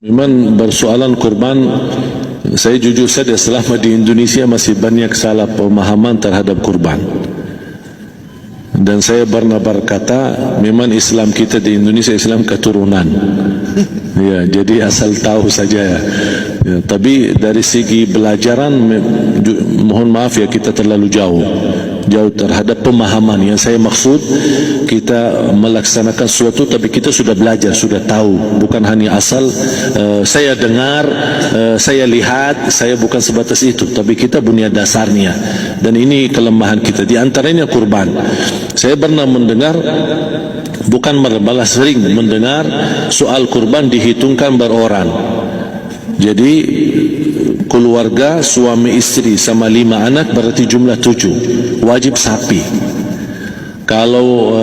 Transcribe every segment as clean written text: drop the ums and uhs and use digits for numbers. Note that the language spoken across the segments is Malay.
Memang bersoalan kurban, saya jujur saja selama di Indonesia masih banyak salah pemahaman terhadap kurban. Dan saya pernah berkata, memang Islam kita di Indonesia Islam keturunan. Ya, jadi asal tahu saja ya. Tapi dari segi belajaran, mohon maaf ya, kita terlalu jauh terhadap pemahaman. Yang saya maksud, kita melaksanakan sesuatu tapi kita sudah belajar, sudah tahu, bukan hanya asal saya dengar, saya lihat, saya bukan sebatas itu, tapi kita punya dasarnya. Dan ini kelemahan kita, di antaranya kurban. Saya pernah mendengar, bukan malah sering mendengar soal kurban dihitungkan beroran. Jadi keluarga suami istri sama 5 anak berarti jumlah 7, wajib sapi. Kalau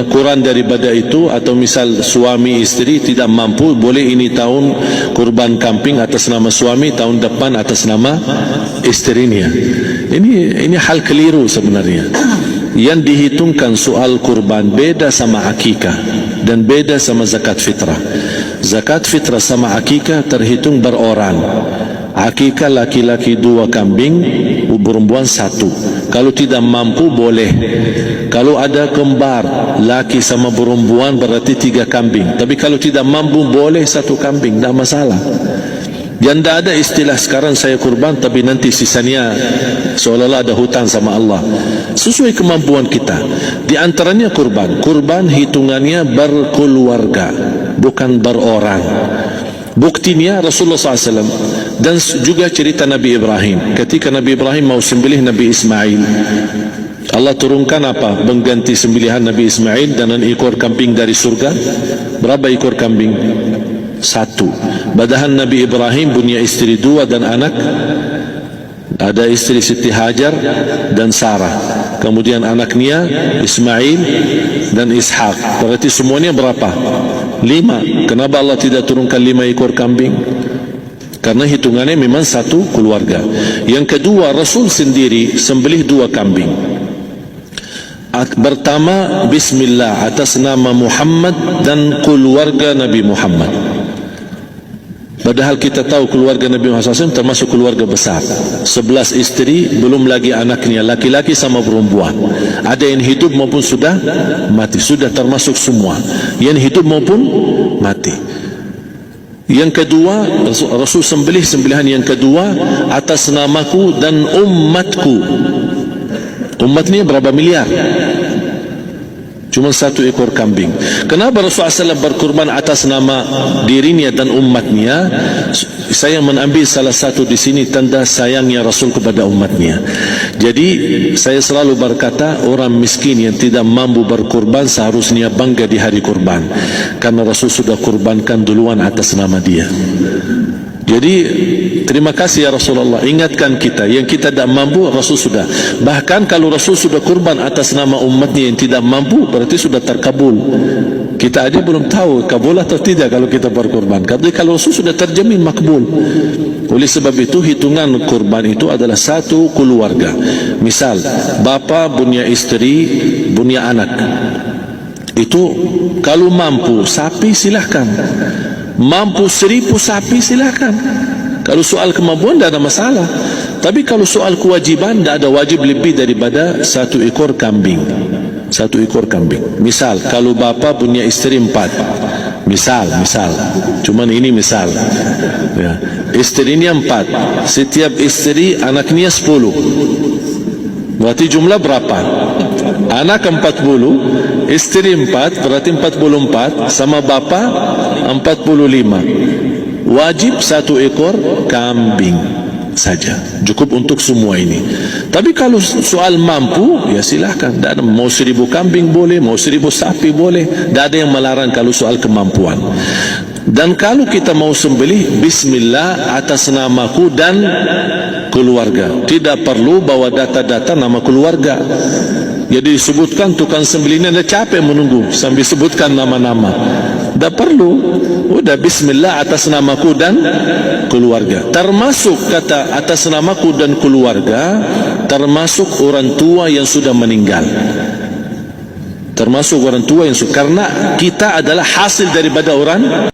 kurang daripada itu, atau misal suami istri tidak mampu, boleh ini tahun kurban kambing atas nama suami, tahun depan atas nama istrinya. Ini hal keliru sebenarnya. Yang dihitungkan soal kurban beda sama akikah dan beda sama zakat fitrah. Zakat fitrah sama akikah terhitung beroran. Akikah laki-laki 2 kambing, perempuan 1. Kalau tidak mampu boleh. Kalau ada kembar laki sama perempuan berarti 3 kambing. Tapi kalau tidak mampu boleh 1 kambing, tidak masalah. Yang tidak ada istilah sekarang saya kurban tapi nanti sisanya seolah-olah ada hutang sama Allah. Sesuai kemampuan kita. Di antaranya kurban. Kurban hitungannya berkeluarga, bukan berorang. Buktinya Rasulullah SAW dan juga cerita Nabi Ibrahim. Ketika Nabi Ibrahim mau sembelih Nabi Ismail, Allah turunkan apa? Mengganti sembelihan Nabi Ismail dengan ekor kambing dari surga. Berapa ekor kambing? 1. Padahal Nabi Ibrahim punya istri 2 dan anak. Ada istri Siti Hajar dan Sarah. Kemudian anaknya Ismail dan Ishak. Berarti semuanya berapa? 5. Kenapa Allah tidak turunkan 5 ekor kambing? Karena hitungannya memang 1 keluarga. Yang kedua, Rasul sendiri sembelih 2 kambing. Pertama, Bismillah atas nama Muhammad dan keluarga Nabi Muhammad. Padahal kita tahu keluarga Nabi Muhammad SAW termasuk keluarga besar. 11 istri, belum lagi anaknya, laki-laki sama perempuan. Ada yang hidup maupun sudah mati. Sudah termasuk semua. Yang hidup maupun mati. Yang kedua, Rasul sembelihan yang kedua atas namaku dan umatku. Umatnya berapa miliar? Cuma 1 ekor kambing. Kenapa Rasulullah SAW berkurban atas nama dirinya dan umatnya? Saya mengambil salah satu di sini tanda sayangnya Rasul kepada umatnya. Jadi saya selalu berkata, orang miskin yang tidak mampu berkurban seharusnya bangga di hari kurban, karena Rasul sudah kurbankan duluan atas nama dia. Jadi terima kasih ya Rasulullah, ingatkan kita. Yang kita tidak mampu, Rasul sudah. Bahkan kalau Rasul sudah kurban atas nama umatnya yang tidak mampu, berarti sudah terkabul. Kita aja belum tahu kabul atau tidak kalau kita berkurban. Tapi kalau Rasul sudah terjamin makbul. Oleh sebab itu hitungan kurban itu adalah 1 keluarga. Misal bapa punya istri, punya anak. Itu kalau mampu sapi silahkan. Mampu 1000 sapi silakan. Kalau soal kemampuan tidak ada masalah. Tapi kalau soal kewajiban, tidak ada wajib lebih daripada 1 ekor kambing. 1 ekor kambing. Misal kalau bapa punya istri 4, misal cuman ini misal ya. Istrinya 4, setiap istri anaknya 10. Berarti jumlah berapa? Anak 40, istri 4, berarti 44, sama bapa 45. Wajib 1 ekor kambing saja, cukup untuk semua ini. Tapi kalau soal mampu, ya silahkan. Mau 1000 kambing boleh, mau 1000 sapi boleh. Tidak ada yang melarang kalau soal kemampuan. Dan kalau kita mau sembelih, Bismillah atas namaku dan keluarga. Tidak perlu bawa data-data nama keluarga. Jadi disebutkan tukang sembelihnya, dia capek menunggu sambil sebutkan nama-nama. Tak perlu. Udah Bismillah atas namaku dan keluarga. Termasuk kata atas namaku dan keluarga, termasuk orang tua yang sudah meninggal. Termasuk orang tua yang sudah, karena kita adalah hasil daripada orang